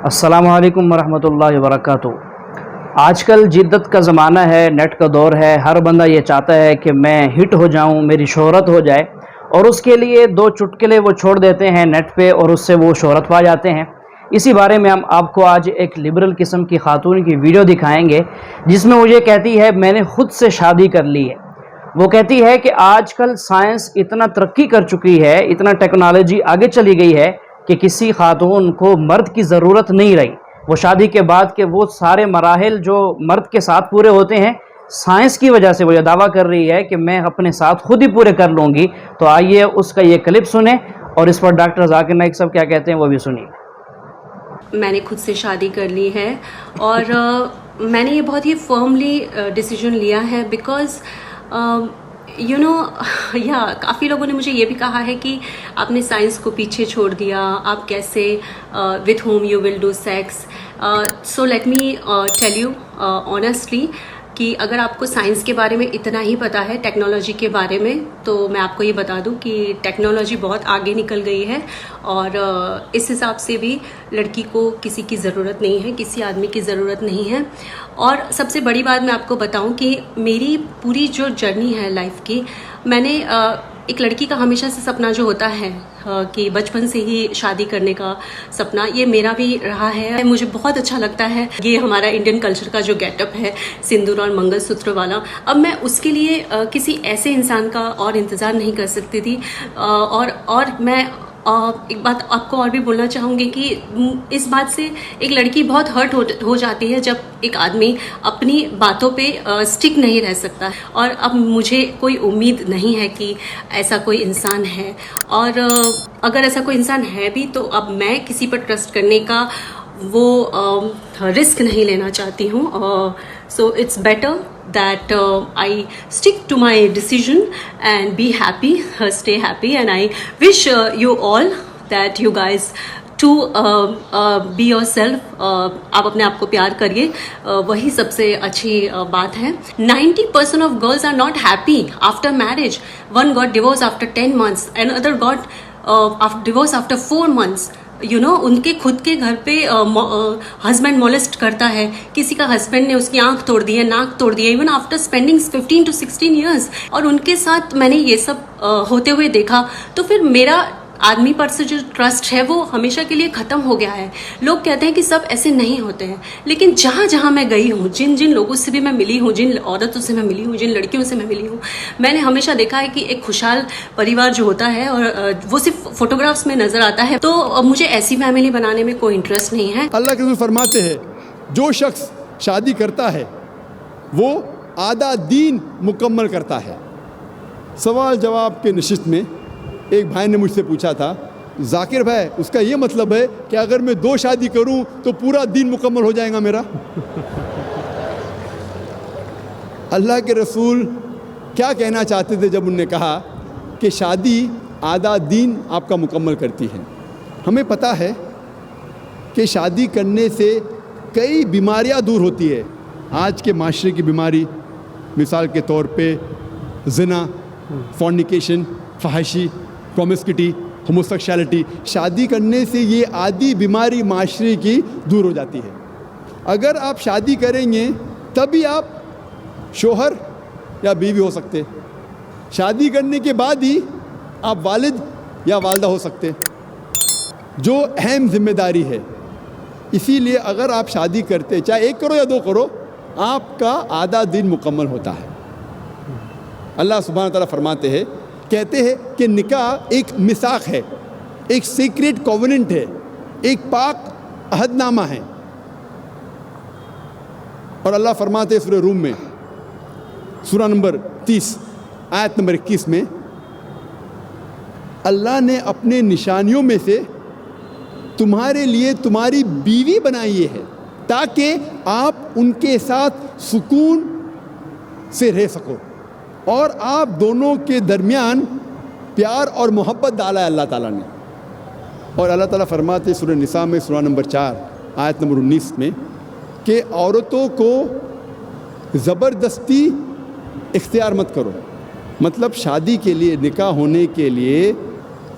السلام علیکم ورحمۃ اللہ وبرکاتہ۔ آج کل جدت کا زمانہ ہے، نیٹ کا دور ہے، ہر بندہ یہ چاہتا ہے کہ میں ہٹ ہو جاؤں، میری شہرت ہو جائے، اور اس کے لیے دو چٹکلے وہ چھوڑ دیتے ہیں نیٹ پہ اور اس سے وہ شہرت پا جاتے ہیں۔ اسی بارے میں ہم آپ کو آج ایک لبرل قسم کی خاتون کی ویڈیو دکھائیں گے جس میں وہ یہ کہتی ہے میں نے خود سے شادی کر لی ہے۔ وہ کہتی ہے کہ آج کل سائنس اتنا ترقی کر چکی ہے، اتنا ٹیکنالوجی آگے چلی گئی ہے کہ کسی خاتون کو مرد کی ضرورت نہیں رہی۔ وہ شادی کے بعد کے وہ سارے مراحل جو مرد کے ساتھ پورے ہوتے ہیں، سائنس کی وجہ سے وہ یہ دعویٰ کر رہی ہے کہ میں اپنے ساتھ خود ہی پورے کر لوں گی۔ تو آئیے اس کا یہ کلپ سنیں اور اس پر ڈاکٹر ذاکر نائک صاحب کیا کہتے ہیں وہ بھی سنیے۔ میں نے خود سے شادی کر لی ہے اور میں نے یہ بہت ہی فرملی ڈیسیجن لیا ہے بیکاز کافی لوگوں نے مجھے یہ بھی کہا ہے کہ آپ نے سائنس کو پیچھے چھوڑ دیا، آپ کیسے with home you will do sex. So let me tell you honestly کہ اگر آپ کو سائنس کے بارے میں اتنا ہی پتہ ہے ٹیکنالوجی کے بارے میں، تو میں آپ کو یہ بتا دوں کہ ٹیکنالوجی بہت آگے نکل گئی ہے اور اس حساب سے بھی لڑکی کو کسی کی ضرورت نہیں ہے، کسی آدمی کی ضرورت نہیں ہے۔ اور سب سے بڑی بات میں آپ کو بتاؤں کہ میری پوری جو جرنی ہے لائف کی، میں نے ایک لڑکی کا ہمیشہ سے سپنا جو ہوتا ہے کہ بچپن سے ہی شادی کرنے کا سپنا، یہ میرا بھی رہا ہے۔ مجھے بہت اچھا لگتا ہے یہ ہمارا انڈین کلچر کا جو گیٹ اپ ہے سندور اور منگل سوتر والا۔ اب میں اس کے لیے کسی ایسے انسان کا اور انتظار نہیں کر سکتی تھی اور میں ایک بات آپ کو اور بھی بولنا چاہوں گی کہ اس بات سے ایک لڑکی بہت ہرٹ ہو جاتی ہے جب ایک آدمی اپنی باتوں پہ سٹک نہیں رہ سکتا، اور اب مجھے کوئی امید نہیں ہے کہ ایسا کوئی انسان ہے، اور اگر ایسا کوئی انسان ہے بھی تو اب میں کسی پر ٹرسٹ کرنے کا وہ رسک نہیں لینا چاہتی ہوں۔ So it's better that I stick to my decision and be happy, stay happy, and I wish you all that you guys to be yourself. آپ اپنے آپ کو پیار کریے، وہی سب سے اچھی بات ہے۔ 90% of girls are not happy after marriage. One got divorced after 10 months, another got divorced after 4 months. ان کے خود کے گھر پہ ہسبینڈ مولسٹ کرتا ہے، کسی کا ہسبینڈ نے اس کی آنکھ توڑ دی ہے، ناک توڑ دی ہے، even after spending 15 to 16 years، اور ان کے ساتھ میں نے یہ سب ہوتے ہوئے دیکھا، تو پھر میرا آدمی پر سے جو ٹرسٹ ہے وہ ہمیشہ کے لیے ختم ہو گیا ہے۔ لوگ کہتے ہیں کہ سب ایسے نہیں ہوتے ہیں، لیکن جہاں جہاں میں گئی ہوں، جن لوگوں سے بھی میں ملی ہوں، جن عورتوں سے میں ملی ہوں، جن لڑکیوں سے میں ملی ہوں، میں نے ہمیشہ دیکھا ہے کہ ایک خوشحال پریوار جو ہوتا ہے، اور وہ صرف فوٹوگرافس میں نظر آتا ہے، تو مجھے ایسی فیملی بنانے میں کوئی انٹرسٹ نہیں ہے۔ اللہ کے رسول فرماتے ہیں جو شخص شادی کرتا ہے وہ آدھا دین مکمل کرتا ہے۔ سوال جواب کے نشست میں ایک بھائی نے مجھ سے پوچھا تھا، ذاکر بھائی اس کا یہ مطلب ہے کہ اگر میں 2 شادی کروں تو پورا دین مکمل ہو جائے گا میرا؟ اللہ کے رسول کیا کہنا چاہتے تھے جب انہوں نے کہا کہ شادی آدھا دین آپ کا مکمل کرتی ہے؟ ہمیں پتہ ہے کہ شادی کرنے سے کئی بیماریاں دور ہوتی ہے۔ آج کے معاشرے کی بیماری مثال کے طور پہ زنا، فورنیکیشن، فحاشی، پرومسکیوٹی، ہوموسیکشوالٹی، شادی کرنے سے یہ آدھی بیماری معاشرے کی دور ہو جاتی ہے۔ اگر آپ شادی کریں گے تبھی آپ شوہر یا بیوی ہو سکتے، شادی کرنے کے بعد ہی آپ والد یا والدہ ہو سکتے، جو اہم ذمہ داری ہے۔ اسی لیے اگر آپ شادی کرتے، چاہے 1 کرو یا 2 کرو، آپ کا آدھا دن مکمل ہوتا ہے۔ اللہ سبحانہ تعالیٰ فرماتے ہیں، کہتے ہیں کہ نکاح ایک میثاق ہے، ایک سیکریٹ کووننٹ ہے، ایک پاک عہد نامہ ہے۔ اور اللہ فرماتے ہیں سورہ روم میں، سورہ نمبر 30 آیت نمبر 21 میں، اللہ نے اپنے نشانیوں میں سے تمہارے لیے تمہاری بیوی بنائی ہے تاکہ آپ ان کے ساتھ سکون سے رہ سکو، اور آپ دونوں کے درمیان پیار اور محبت ڈالا ہے اللہ تعالیٰ نے۔ اور اللہ تعالیٰ فرماتے سورہ نساء میں سورہ نمبر 4 آیت نمبر 19 میں کہ عورتوں کو زبردستی اختیار مت کرو، مطلب شادی کے لیے، نکاح ہونے کے لیے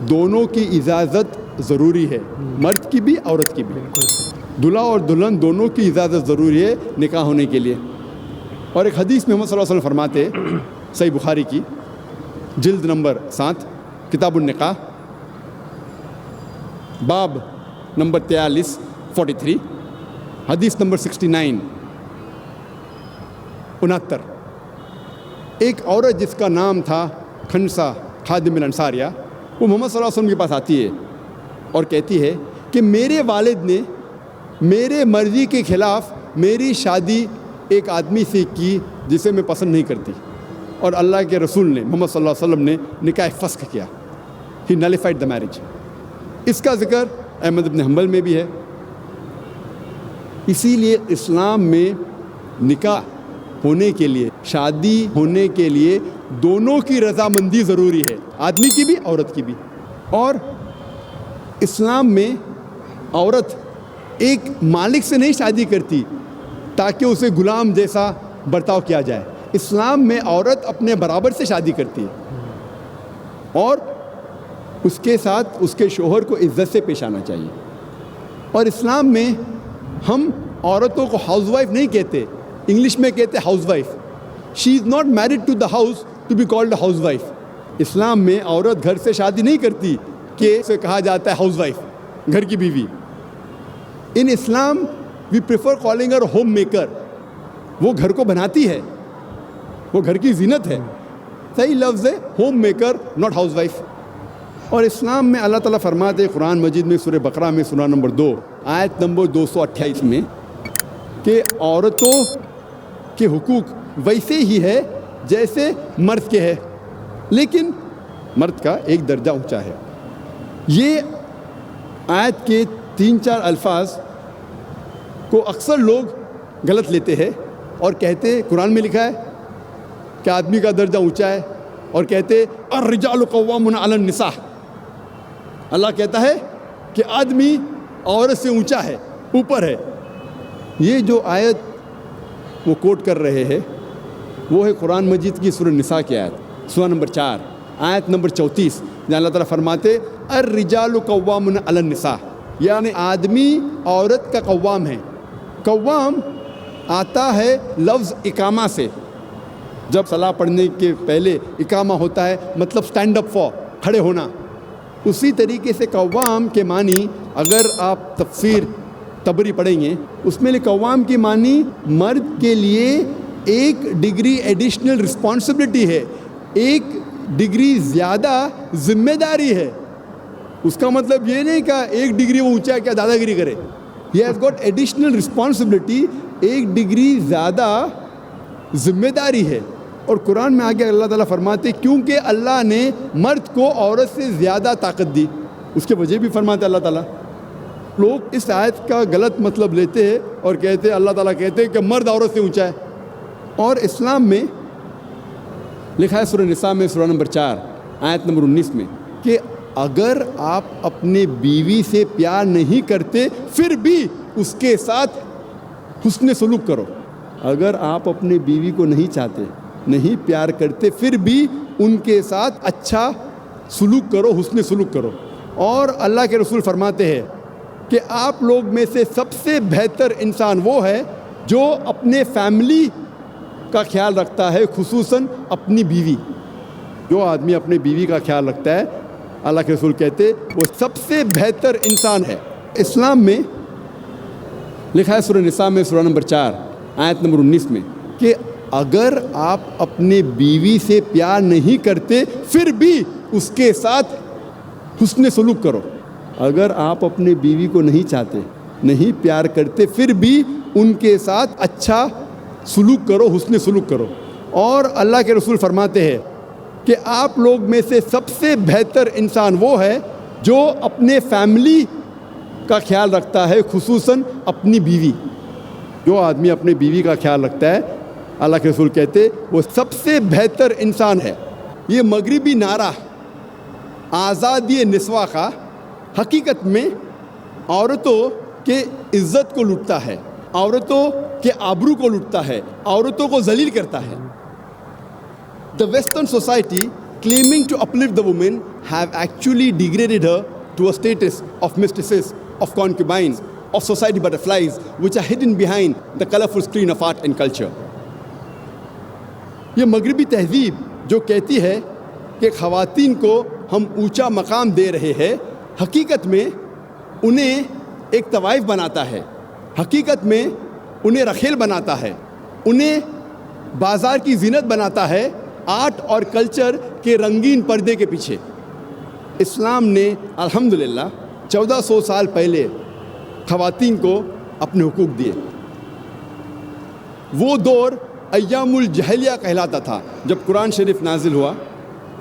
دونوں کی اجازت ضروری ہے، مرد کی بھی عورت کی بھی۔ دلہا اور دلہن دونوں کی اجازت ضروری ہے نکاح ہونے کے لیے. اور ایک حدیث میں محمد صلی اللہ علیہ وسلم فرماتے، صحیح بخاری کی جلد نمبر 7 کتاب النکاح باب نمبر 43 حدیث نمبر 69 69. ایک عورت جس کا نام تھا خنسہ خادم الانصاریہ، وہ محمد صلی اللہ علیہ وسلم کے پاس آتی ہے اور کہتی ہے کہ میرے والد نے میرے مرضی کے خلاف میری شادی ایک آدمی سے کی جسے میں پسند نہیں کرتی، اور اللہ کے رسول نے محمد صلی اللہ علیہ وسلم نے نکاح فسخ کیا. ہی نلیفائڈ دا میرج. اس کا ذکر احمد بن حنبل میں بھی ہے. اسی لیے اسلام میں نکاح ہونے کے لیے، شادی ہونے کے لیے دونوں کی رضامندی ضروری ہے، آدمی کی بھی عورت کی بھی. اور اسلام میں عورت ایک مالک سے نہیں شادی کرتی تاکہ اسے غلام جیسا برتاؤ کیا جائے. اسلام میں عورت اپنے برابر سے شادی کرتی ہے اور اس کے ساتھ اس کے شوہر کو عزت سے پیش آنا چاہیے. اور اسلام میں ہم عورتوں کو ہاؤس وائف نہیں کہتے، انگلش میں کہتے housewife. She is not married to the house to be called housewife. اسلام میں عورت گھر سے شادی نہیں کرتی کہ اسے کہا جاتا ہے ہاؤس وائف، گھر کی بیوی. In Islam we prefer calling her homemaker. وہ گھر کو بناتی ہے، وہ گھر کی زینت ہے. صحیح لفظ ہے home maker, not house wife. اور اسلام میں اللہ تعالیٰ فرماتے ہیں قرآن مجید میں سورہ بقرہ میں سورہ نمبر 2 آیت نمبر 228 میں کہ عورتوں کے حقوق ویسے ہی ہے جیسے مرد کے ہے، لیکن مرد کا ایک درجہ اونچا ہے. یہ آیت کے 3-4 الفاظ کو اکثر لوگ غلط لیتے ہیں اور کہتے قرآن میں لکھا ہے کہ آدمی کا درجہ اونچا ہے، اور کہتے الرجال قوامون علی النساء. اللہ کہتا ہے کہ آدمی عورت سے اونچا ہے، اوپر ہے. یہ جو آیت وہ کوٹ کر رہے ہیں وہ ہے قرآن مجید کی سورہ نساء کی آیت، سورہ نمبر 4 آیت نمبر 34، جہاں اللہ تعالیٰ فرماتے الرجال قوامون علی النساء، یعنی آدمی عورت کا قوام ہے. قوام آتا ہے لفظ اقامہ سے. جب صلاح پڑھنے کے پہلے اقامہ ہوتا ہے، مطلب سٹینڈ اپ فار، کھڑے ہونا. اسی طریقے سے قوام کے معنی اگر آپ تفسیر طبری پڑھیں گے، اس میں قوام کی معنی مرد کے لیے ایک ڈگری ایڈیشنل رسپانسبلٹی ہے، ایک ڈگری زیادہ ذمہ داری ہے. اس کا مطلب یہ نہیں کہ ایک ڈگری وہ اونچا کیا دادا گیری کرے. He has got additional responsibility, ایک ڈگری زیادہ ذمہ داری ہے. اور قرآن میں آگے اللہ تعالیٰ فرماتے کیونکہ اللہ نے مرد کو عورت سے زیادہ طاقت دی، اس کے وجہ بھی فرماتے اللہ تعالیٰ. لوگ اس آیت کا غلط مطلب لیتے ہیں اور کہتے ہیں اللہ تعالیٰ کہتے ہیں کہ مرد عورت سے اونچا ہے. اور اسلام میں لکھا ہے سورہ نساء میں سورہ نمبر 4 آیت نمبر 19 میں کہ اگر آپ اپنے بیوی سے پیار نہیں کرتے پھر بھی اس کے ساتھ حسن سلوک کرو. اگر آپ اپنے بیوی کو نہیں چاہتے، نہیں پیار کرتے، پھر بھی ان کے ساتھ اچھا سلوک کرو، حسن سلوک کرو. اور اللہ کے رسول فرماتے ہیں کہ آپ لوگ میں سے سب سے بہتر انسان وہ ہے جو اپنے فیملی کا خیال رکھتا ہے، خصوصاً اپنی بیوی. جو آدمی اپنی بیوی کا خیال رکھتا ہے، اللہ کے رسول کہتے وہ سب سے بہتر انسان ہے. اسلام میں لکھا ہے سورہ نساء میں سورہ نمبر 4 آیت نمبر 19 میں کہ اگر آپ اپنے بیوی سے پیار نہیں کرتے پھر بھی اس کے ساتھ حسن سلوک کرو. اگر آپ اپنے بیوی کو نہیں چاہتے، نہیں پیار کرتے، پھر بھی ان کے ساتھ اچھا سلوک کرو، حسن سلوک کرو. اور اللہ کے رسول فرماتے ہیں کہ آپ لوگ میں سے سب سے بہتر انسان وہ ہے جو اپنے فیملی کا خیال رکھتا ہے، خصوصاً اپنی بیوی. جو آدمی اپنے بیوی کا خیال رکھتا ہے، اللہ کے رسول کہتے وہ سب سے بہتر انسان ہے. یہ مغربی نعرہ آزادی نسواں کا حقیقت میں عورتوں کے عزت کو لوٹتا ہے، عورتوں کے آبرو کو لوٹتا ہے، عورتوں کو ذلیل کرتا ہے. The Western society claiming to uplift the woman have actually degraded her to a status of mistresses, of concubines, of society butterflies which are hidden behind the colorful screen of art and culture. یہ مغربی تہذیب جو کہتی ہے کہ خواتین کو ہم اونچا مقام دے رہے ہیں، حقیقت میں انہیں ایک طوائف بناتا ہے، حقیقت میں انہیں رخیل بناتا ہے، انہیں بازار کی زینت بناتا ہے آرٹ اور کلچر کے رنگین پردے کے پیچھے۔ اسلام نے الحمدللہ 1400 سال پہلے خواتین کو اپنے حقوق دیے۔ وہ دور ایام الجہلیہ کہلاتا تھا۔ جب قرآن شریف نازل ہوا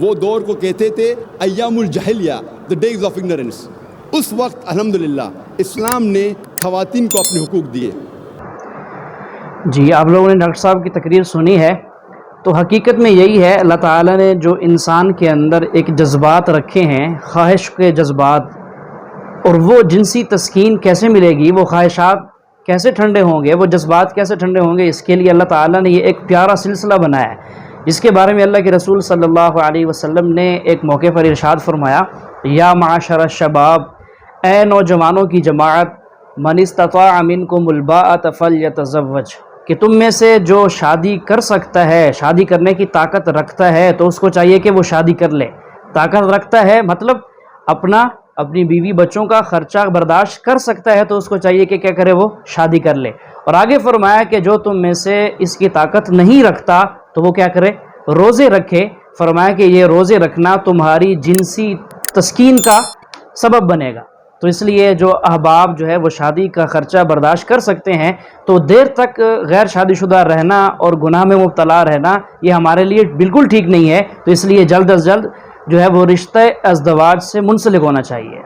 وہ دور کو کہتے تھے ایام الجہلیہ، the days of ignorance۔ اس وقت الحمدللہ اسلام نے خواتین کو اپنے حقوق دیے۔ جی، آپ لوگوں نے ڈاکٹر صاحب کی تقریر سنی ہے، تو حقیقت میں یہی ہے، اللہ تعالیٰ نے جو انسان کے اندر ایک جذبات رکھے ہیں، خواہش کے جذبات، اور وہ جنسی تسکین کیسے ملے گی، وہ خواہشات کیسے ٹھنڈے ہوں گے، وہ جذبات کیسے ٹھنڈے ہوں گے، اس کے لیے اللہ تعالیٰ نے یہ ایک پیارا سلسلہ بنایا ہے، جس کے بارے میں اللہ کے رسول صلی اللہ علیہ وسلم نے ایک موقع پر ارشاد فرمایا، یا معاشر الشباب، اے نوجوانوں کی جماعت، من استطاع منکم الباءۃ فلیتزوج، کہ تم میں سے جو شادی کر سکتا ہے، شادی کرنے کی طاقت رکھتا ہے، تو اس کو چاہیے کہ وہ شادی کر لے۔ طاقت رکھتا ہے مطلب اپنی بیوی بچوں کا خرچہ برداشت کر سکتا ہے، تو اس کو چاہیے کہ کیا کرے، وہ شادی کر لے۔ اور آگے فرمایا کہ جو تم میں سے اس کی طاقت نہیں رکھتا تو وہ کیا کرے، روزے رکھے۔ فرمایا کہ یہ روزے رکھنا تمہاری جنسی تسکین کا سبب بنے گا۔ تو اس لیے جو احباب جو ہے وہ شادی کا خرچہ برداشت کر سکتے ہیں، تو دیر تک غیر شادی شدہ رہنا اور گناہ میں مبتلا رہنا یہ ہمارے لیے بالکل ٹھیک نہیں ہے۔ تو اس لیے جلد از جلد جو ہے وہ رشتہ ازدواج سے منسلک ہونا چاہیے۔